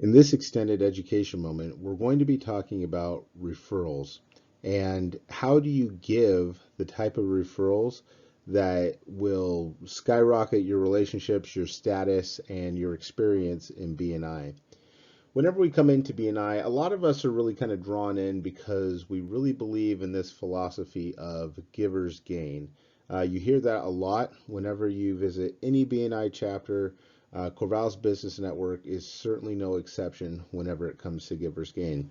In this extended education moment, we're going to be talking about referrals and how do you give the type of referrals that will skyrocket your relationships, your status, and your experience in BNI. Whenever we come into BNI, a lot of us are really kind of drawn in because we really believe in this philosophy of givers gain. You hear that a lot whenever you visit any BNI chapter. Corvallis Business Network is certainly no exception whenever it comes to givers gain.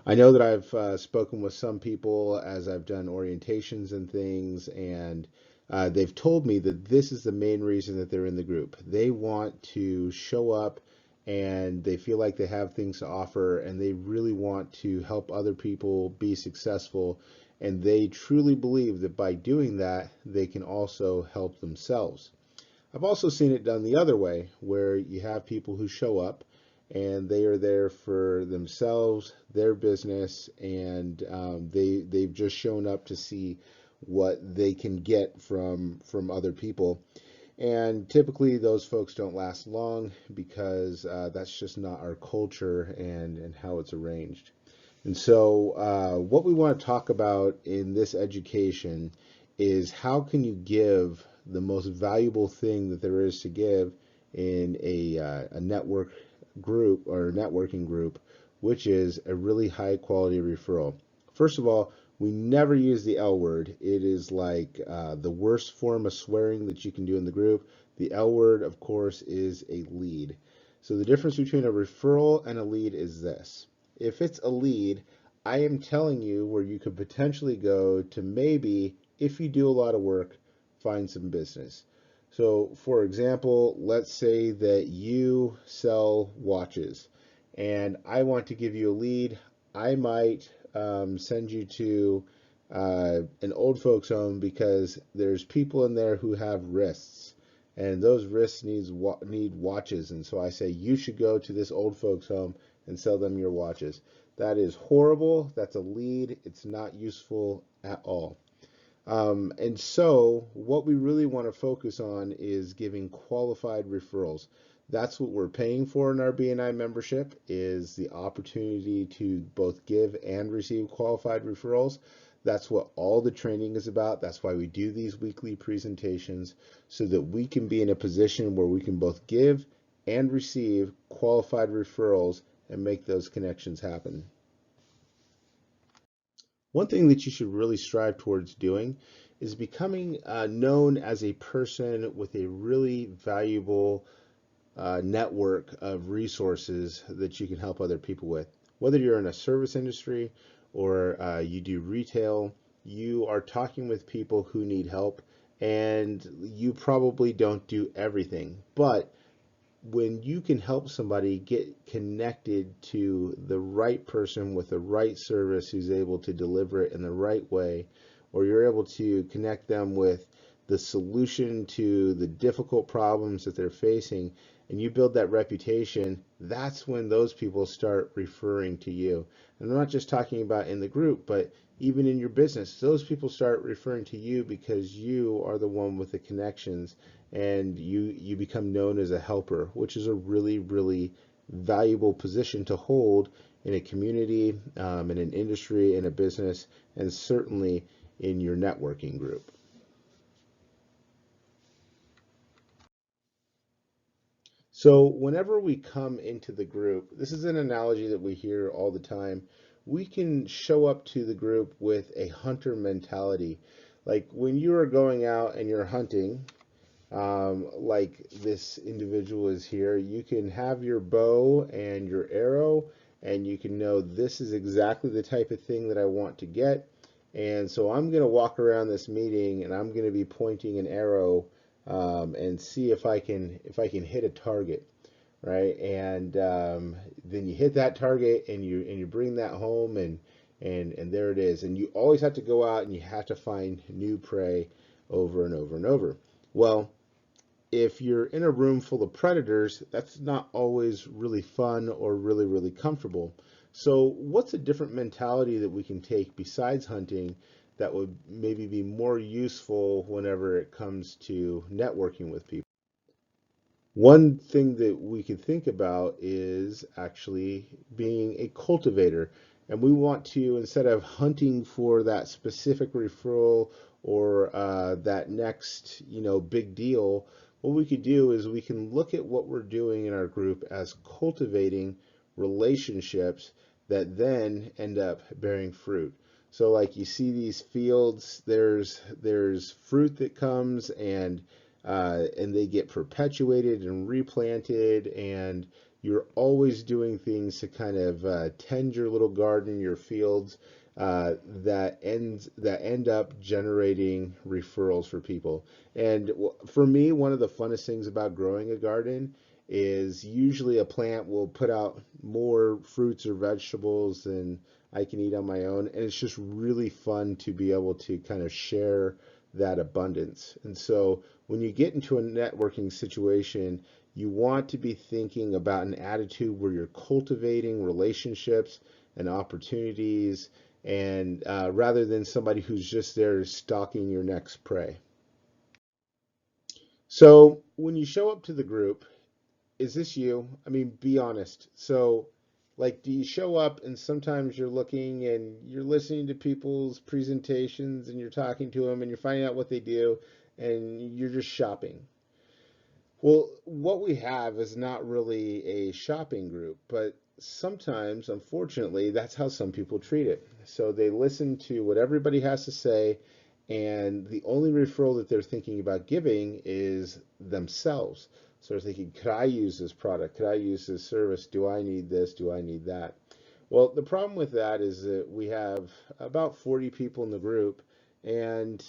I know that I've spoken with some people as I've done orientations and things, and they've told me that this is the main reason that they're in the group. They want to show up and they feel like they have things to offer and they really want to help other people be successful. And they truly believe that by doing that, they can also help themselves. I've also seen it done the other way, where you have people who show up and they are there for themselves, their business, and they've just shown up to see what they can get from other people. And typically those folks don't last long because that's just not our culture and how it's arranged. And so what we want to talk about in this education is how can you give the most valuable thing that there is to give in a network group or a networking group, which is a really high quality referral. First of all, we never use the L word. It is like the worst form of swearing that you can do in the group. The L word, of course, is a lead. So the difference between a referral and a lead is this. If it's a lead, I am telling you where you could potentially go to maybe, if you do a lot of work, find some business. So, for example, let's say that you sell watches and I want to give you a lead. I might send you to an old folks home because there's people in there who have wrists and those wrists need watches. And so I say you should go to this old folks home and sell them your watches. That is horrible. That's a lead. It's not useful at all. And so what we really want to focus on is giving qualified referrals. That's what we're paying for in our BNI membership, is the opportunity to both give and receive qualified referrals. That's what all the training is about. That's why we do these weekly presentations, so that we can be in a position where we can both give and receive qualified referrals and make those connections happen. One thing that you should really strive towards doing is becoming known as a person with a really valuable network of resources that you can help other people with. Whether you're in a service industry or you do retail, you are talking with people who need help, and you probably don't do everything. But when you can help somebody get connected to the right person with the right service who's able to deliver it in the right way, or you're able to connect them with the solution to the difficult problems that they're facing, and you build that reputation, that's when those people start referring to you. And I'm not just talking about in the group, but even in your business, those people start referring to you because you are the one with the connections, and you become known as a helper, which is a really, really valuable position to hold in a community, in an industry, in a business, and certainly in your networking group. So whenever we come into the group, this is an analogy that we hear all the time. We can show up to the group with a hunter mentality. Like when you are going out and you're hunting, like this individual is here, you can have your bow and your arrow, and you can know this is exactly the type of thing that I want to get. And so I'm going to walk around this meeting and I'm going to be pointing an arrow and see if I can hit a target, right? And then you hit that target and you bring that home, and there it is. And you always have to go out and you have to find new prey over and over and over. Well, if you're in a room full of predators, that's not always really fun or really, really comfortable. So what's a different mentality that we can take besides hunting that would maybe be more useful whenever it comes to networking with people? One thing that we could think about is actually being a cultivator. And we want to, instead of hunting for that specific referral or that next, big deal, what we could do is we can look at what we're doing in our group as cultivating relationships that then end up bearing fruit. So like you see these fields, there's fruit that comes and they get perpetuated and replanted, and you're always doing things to kind of tend your little garden, your fields, that end up generating referrals for people. And for me, one of the funnest things about growing a garden is usually a plant will put out more fruits or vegetables than I can eat on my own, and it's just really fun to be able to kind of share that abundance. And so when you get into a networking situation, you want to be thinking about an attitude where you're cultivating relationships and opportunities, and rather than somebody who's just there stalking your next prey. So when you show up to the group, is this you? I mean, be honest. So, like, do you show up and sometimes you're looking and you're listening to people's presentations and you're talking to them and you're finding out what they do and you're just shopping? Well, what we have is not really a shopping group, but sometimes, unfortunately, that's how some people treat it. So they listen to what everybody has to say, and the only referral that they're thinking about giving is themselves. So they're thinking, could I use this product? Could I use this service? Do I need this? Do I need that? Well, the problem with that is that we have about 40 people in the group, and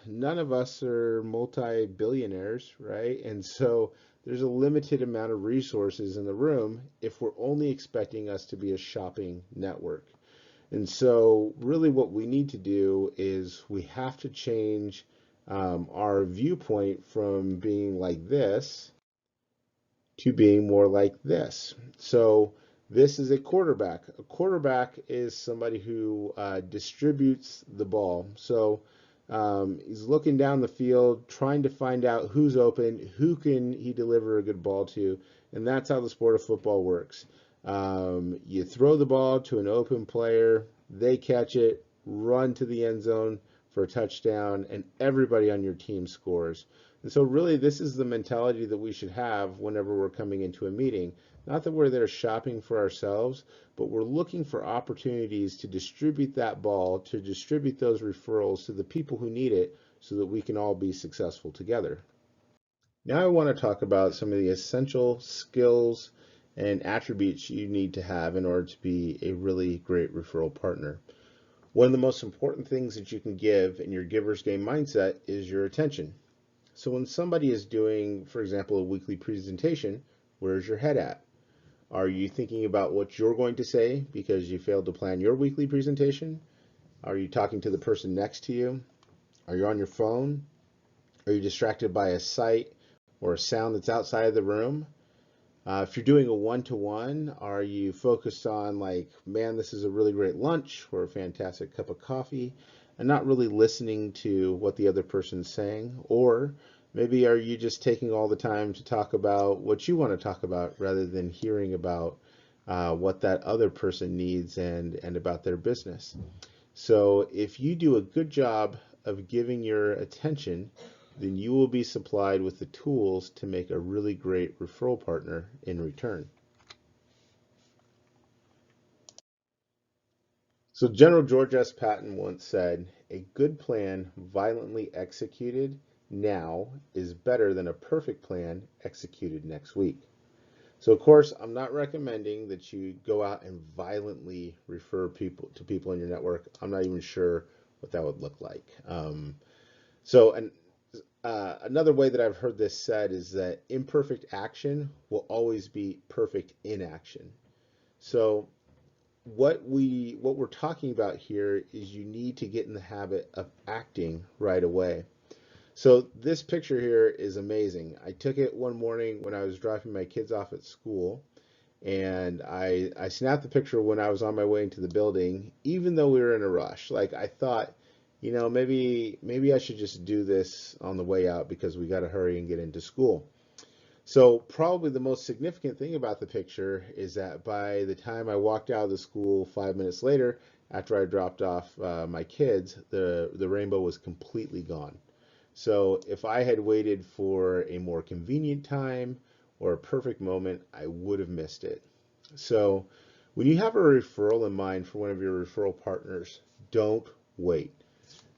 none of us are multi-billionaires, right? And so there's a limited amount of resources in the room if we're only expecting us to be a shopping network. And so, really, what we need to do is we have to change our viewpoint from being like this to being more like this. So this is a quarterback. A quarterback is somebody who distributes the ball. So he's looking down the field, trying to find out who's open, who can he deliver a good ball to, and that's how the sport of football works. You throw the ball to an open player, they catch it, run to the end zone for a touchdown, and everybody on your team scores. And so, really, this is the mentality that we should have whenever we're coming into a meeting. Not that we're there shopping for ourselves, but we're looking for opportunities to distribute that ball, to distribute those referrals to the people who need it so that we can all be successful together. Now, I want to talk about some of the essential skills and attributes you need to have in order to be a really great referral partner. One of the most important things that you can give in your giver's game mindset is your attention. So when somebody is doing, for example, a weekly presentation, where's your head at? Are you thinking about what you're going to say because you failed to plan your weekly presentation? Are you talking to the person next to you? Are you on your phone? Are you distracted by a sight or a sound that's outside of the room? If you're doing a one-to-one, are you focused on like, man, this is a really great lunch or a fantastic cup of coffee, and not really listening to what the other person's saying? Or maybe are you just taking all the time to talk about what you want to talk about rather than hearing about what that other person needs and about their business? So if you do a good job of giving your attention, then you will be supplied with the tools to make a really great referral partner in return. So General George S. Patton once said, "A good plan violently executed now is better than a perfect plan executed next week." So of course, I'm not recommending that you go out and violently refer people to people in your network. I'm not even sure what that would look like. And another way that I've heard this said is that imperfect action will always be perfect inaction. So what we're talking about here is you need to get in the habit of acting right away. So this picture here is amazing. I took it one morning when I was dropping my kids off at school, and I snapped the picture when I was on my way into the building, even though we were in a rush. Like I thought, maybe I should just do this on the way out because we got to hurry and get into school. So probably the most significant thing about the picture is that by the time I walked out of the school 5 minutes later, after I dropped off my kids, the rainbow was completely gone. So if I had waited for a more convenient time or a perfect moment, I would have missed it. So when you have a referral in mind for one of your referral partners, don't wait.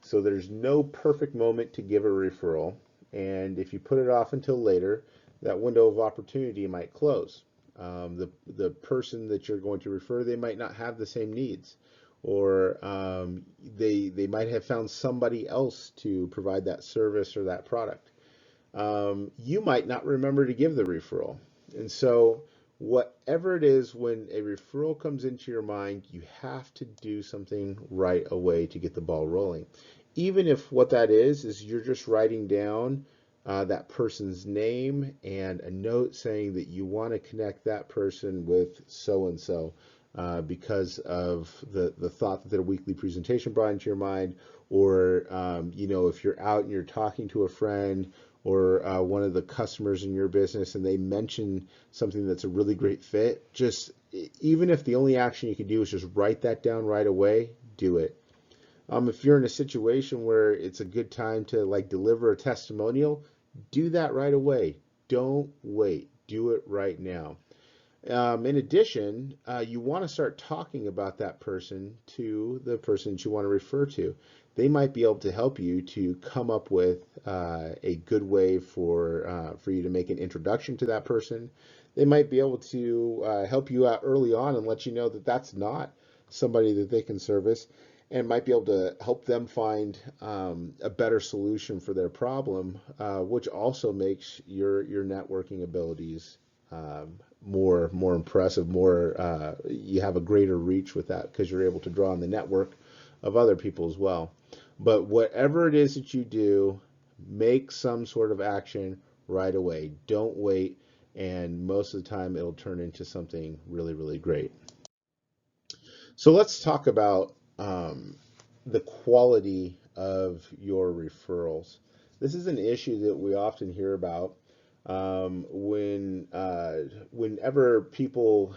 So there's no perfect moment to give a referral, and if you put it off until later, that window of opportunity might close. The person that you're going to refer, they might not have the same needs, or they might have found somebody else to provide that service or that product. You might not remember to give the referral. And so, whatever it is, when a referral comes into your mind, you have to do something right away to get the ball rolling. Even if what that is you're just writing down that person's name and a note saying that you want to connect that person with so and so because of the thought that their weekly presentation brought into your mind, or if you're out and you're talking to a friend or one of the customers in your business and they mention something that's a really great fit, just even if the only action you can do is just write that down right away, do it. If you're in a situation where it's a good time to like deliver a testimonial, do that right away. Don't wait. Do it right now. In addition, you want to start talking about that person to the person that you want to refer to. They might be able to help you to come up with a good way for you to make an introduction to that person. They might be able to help you out early on and let you know that that's not somebody that they can service, and might be able to help them find a better solution for their problem, which also makes your networking abilities more impressive. More you have a greater reach with that because you're able to draw on the network of other people as well. But whatever it is that you do, make some sort of action right away. Don't wait, and most of the time it'll turn into something really, really great. So let's talk about the quality of your referrals. This is an issue that we often hear about whenever people,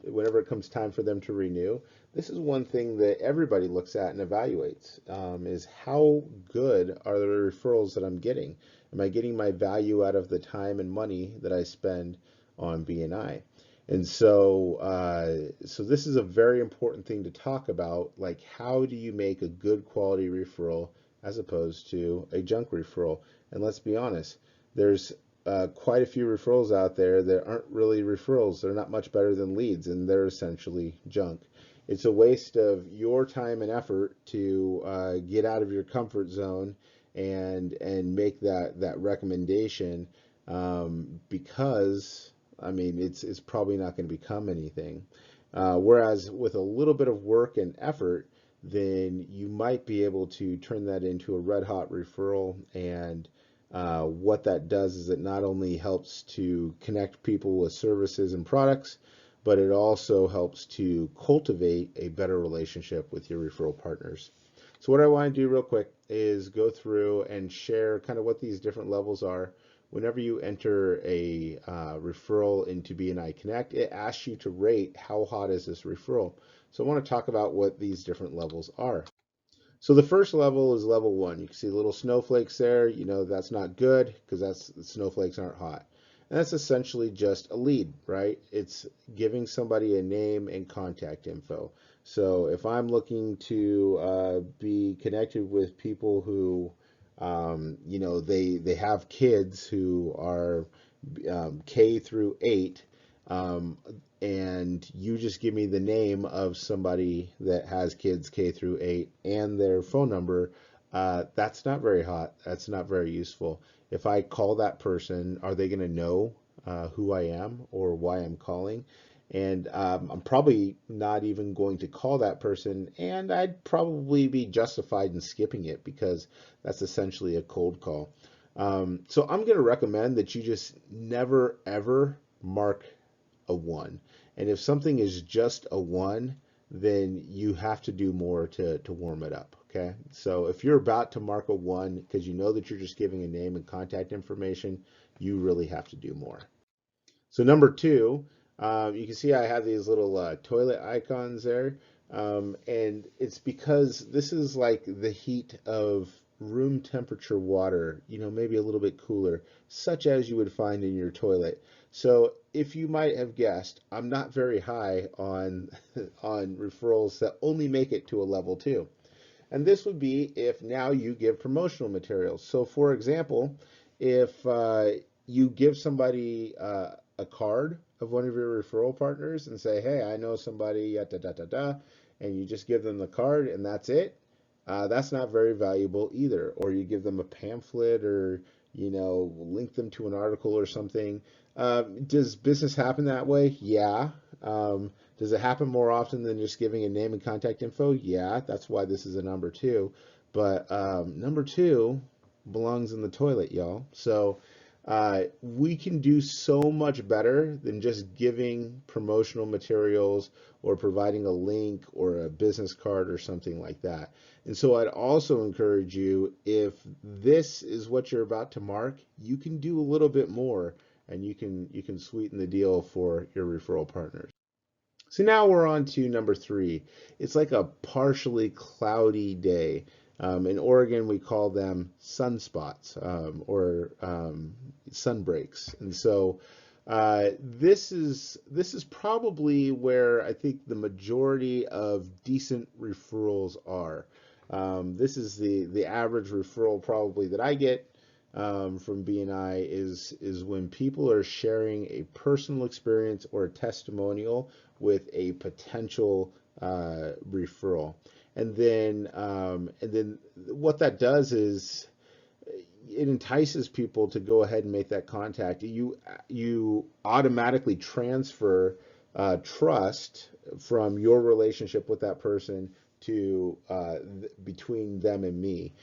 whenever it comes time for them to renew. This is one thing that everybody looks at and evaluates, is how good are the referrals that I'm getting? Am I getting my value out of the time and money that I spend on BNI? And so this is a very important thing to talk about. Like, how do you make a good quality referral as opposed to a junk referral? And let's be honest, there's quite a few referrals out there that aren't really referrals. They're not much better than leads, and they're essentially junk. It's a waste of your time and effort to get out of your comfort zone and make that recommendation, because I mean it's probably not going to become anything. Whereas with a little bit of work and effort, then you might be able to turn that into a red hot referral. And what that does is it not only helps to connect people with services and products, but it also helps to cultivate a better relationship with your referral partners. So what I want to do real quick is go through and share kind of what these different levels are. Whenever you enter a referral into BNI Connect, it asks you to rate how hot is this referral. So I want to talk about what these different levels are. So the first level is level 1. You can see little snowflakes there. You know that's not good because that's snowflakes aren't hot. And that's essentially just a lead, right? It's giving somebody a name and contact info. So if I'm looking to be connected with people who, they have kids who are K through 8, um, and you just give me the name of somebody that has kids K through 8 and their phone number, that's not very hot. That's not very useful. If I call that person, are they going to know who I am or why I'm calling? And I'm probably not even going to call that person, and I'd probably be justified in skipping it because that's essentially a cold call. So I'm going to recommend that you just never ever mark a 1. And if something is just a 1, then you have to do more to warm it up. Okay. So if you're about to mark a 1 because you know that you're just giving a name and contact information, you really have to do more. So number two, you can see I have these little toilet icons there. And it's because this is like the heat of room temperature water, maybe a little bit cooler, such as you would find in your toilet. So if you might have guessed, I'm not very high on on referrals that only make it to a level two. And this would be if now you give promotional materials. So, for example, if you give somebody a card of one of your referral partners and say, hey, I know somebody, da da da da, and you just give them the card and that's it, that's not very valuable either. Or you give them a pamphlet or, link them to an article or something. Does business happen that way? Yeah. Does it happen more often than just giving a name and contact info? Yeah, that's why this is a number two. But number two belongs in the toilet, y'all. So we can do so much better than just giving promotional materials or providing a link or a business card or something like that. And so I'd also encourage you, if this is what you're about to mark, you can do a little bit more and you can sweeten the deal for your referral partners. So now we're on to number three. It's like a partially cloudy day. In Oregon, we call them sunspots or sun breaks. And so this is probably where I think the majority of decent referrals are. This is the average referral probably that I get from BNI is when people are sharing a personal experience or a testimonial with a potential referral, and then what that does is it entices people to go ahead and make that contact. You automatically transfer trust from your relationship with that person to between them and me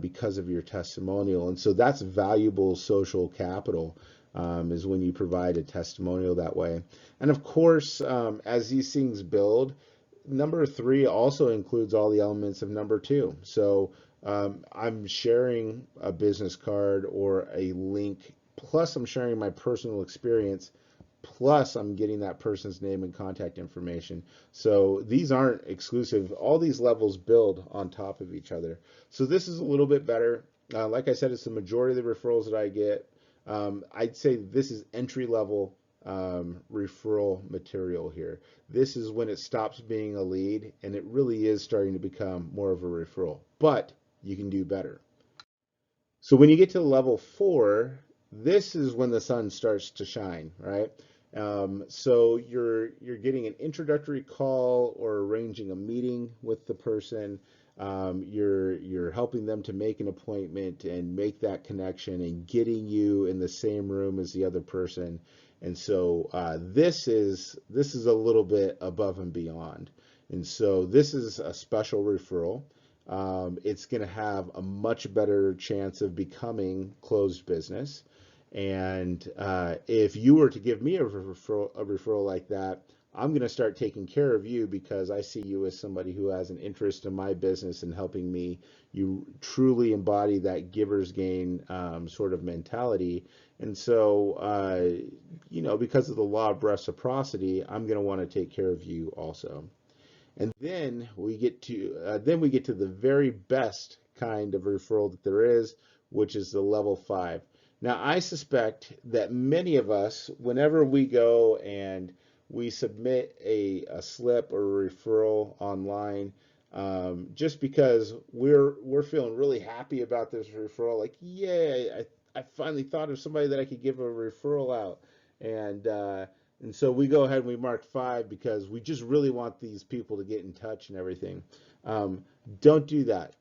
because of your testimonial. And so that's valuable social capital, is when you provide a testimonial that way. And of course, as these things build, number three also includes all the elements of number two. So I'm sharing a business card or a link, plus I'm sharing my personal experience, plus I'm getting that person's name and contact information. So these aren't exclusive. All these levels build on top of each other. So this is a little bit better. Like I said, it's the majority of the referrals that I get. I'd say this is entry level referral material here. This is when it stops being a lead and it really is starting to become more of a referral, but you can do better. So when you get to level four, this is when the sun starts to shine, right? So you're getting an introductory call or arranging a meeting with the person. You're helping them to make an appointment and make that connection and getting you in the same room as the other person. And so this is a little bit above and beyond. And so this is a special referral. It's going to have a much better chance of becoming closed business. And if you were to give me a referral like that, I'm going to start taking care of you because I see you as somebody who has an interest in my business and helping me. You truly embody that giver's gain sort of mentality. And so, because of the law of reciprocity, I'm going to want to take care of you also. And then we get to the very best kind of referral that there is, which is the level 5. Now, I suspect that many of us, whenever we go and we submit a slip or a referral online, just because we're feeling really happy about this referral, like, yay, I finally thought of somebody that I could give a referral out. And so we go ahead and we mark 5 because we just really want these people to get in touch and everything. Don't do that.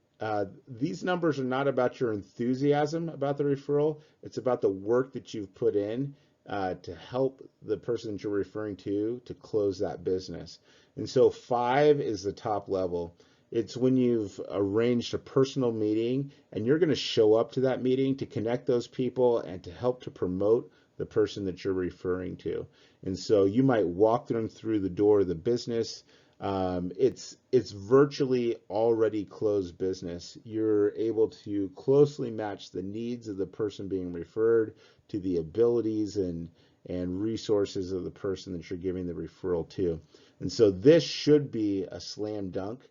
These numbers are not about your enthusiasm about the referral. It's about the work that you've put in to help the person that you're referring to close that business. And so 5 is the top level. It's when you've arranged a personal meeting and you're going to show up to that meeting to connect those people and to help to promote the person that you're referring to. And so you might walk them through the door of the business. It's virtually already closed business. You're able to closely match the needs of the person being referred to the abilities and resources of the person that you're giving the referral to. And so this should be a slam dunk.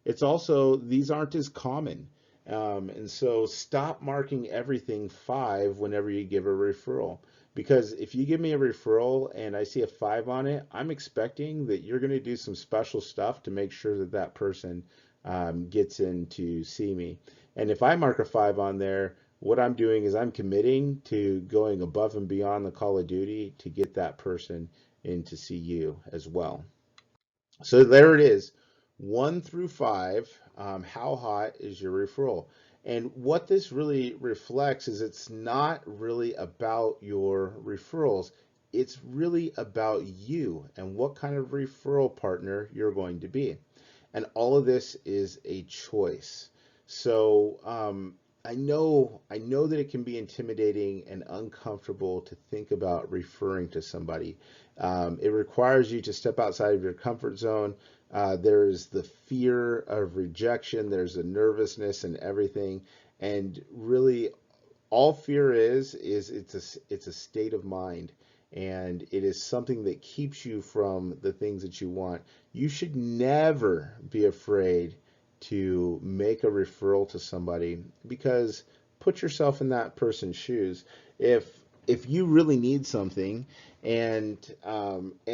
It's also, these aren't as common. And so stop marking everything 5 whenever you give a referral. Because if you give me a referral and I see a 5 on it, I'm expecting that you're going to do some special stuff to make sure that that person gets in to see me. And if I mark a 5 on there, what I'm doing is I'm committing to going above and beyond the call of duty to get that person in to see you as well. So there it is, 1 through 5. How hot is your referral? And what this really reflects is it's not really about your referrals. It's really about you and what kind of referral partner you're going to be. And all of this is a choice. So I know that it can be intimidating and uncomfortable to think about referring to somebody. It requires you to step outside of your comfort zone. There's the fear of rejection. There's the nervousness and everything. And really, all fear is it's a state of mind, and it is something that keeps you from the things that you want. You should never be afraid to make a referral to somebody, because put yourself in that person's shoes. If you really need something, and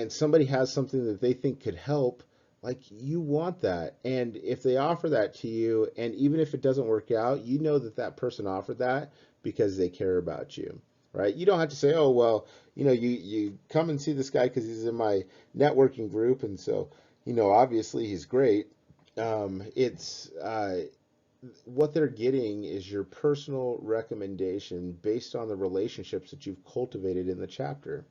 somebody has something that they think could help, like, you want that. And if they offer that to you, and even if it doesn't work out, you know that that person offered that because they care about you, right? You don't have to say, oh, well, you come and see this guy because he's in my networking group, and so, obviously he's great. It's What they're getting is your personal recommendation based on the relationships that you've cultivated in the chapter.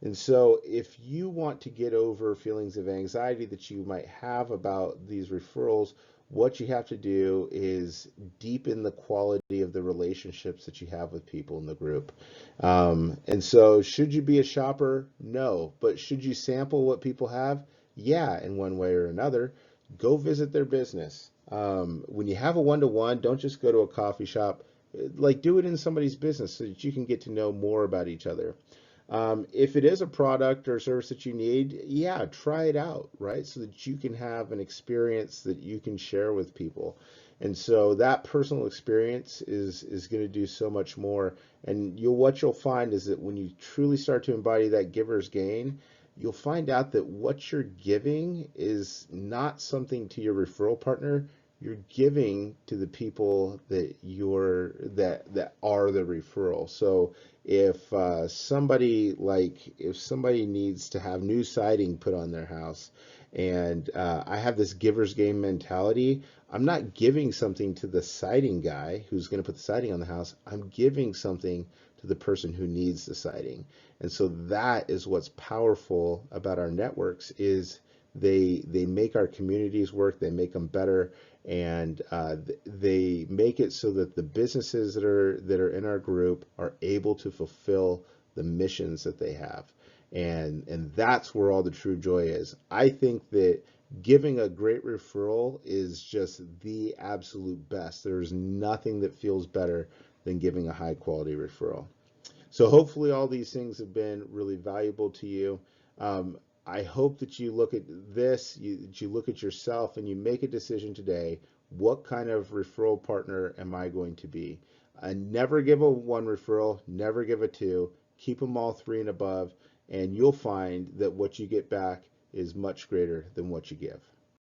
And so, if you want to get over feelings of anxiety that you might have about these referrals, what you have to do is deepen the quality of the relationships that you have with people in the group. And so, should you be a shopper? No. But should you sample what people have? Yeah, in one way or another. Go visit their business. When you have a one-to-one, don't just go to a coffee shop. Like, do it in somebody's business so that you can get to know more about each other. If it is a product or service that you need, yeah, try it out, right? So that you can have an experience that you can share with people. And so that personal experience is going to do so much more. And what you'll find is that when you truly start to embody that giver's gain, you'll find out that what you're giving is not something to your referral partner. You're giving to the people that are the referral. So if somebody needs to have new siding put on their house, and I have this giver's game mentality, I'm not giving something to the siding guy who's going to put the siding on the house. I'm giving something to the person who needs the siding. And so that is what's powerful about our networks, is they make our communities work, they make them better, and they make it so that the businesses that are in our group are able to fulfill the missions that they have. And that's where all the true joy is. I think that giving a great referral is just the absolute best. There's nothing that feels better than giving a high quality referral. So hopefully all these things have been really valuable to you. I hope that you look at this, that you look at yourself and you make a decision today. What kind of referral partner am I going to be? Never give a 1 referral, never give a 2. Keep them all 3 and above, and you'll find that what you get back is much greater than what you give.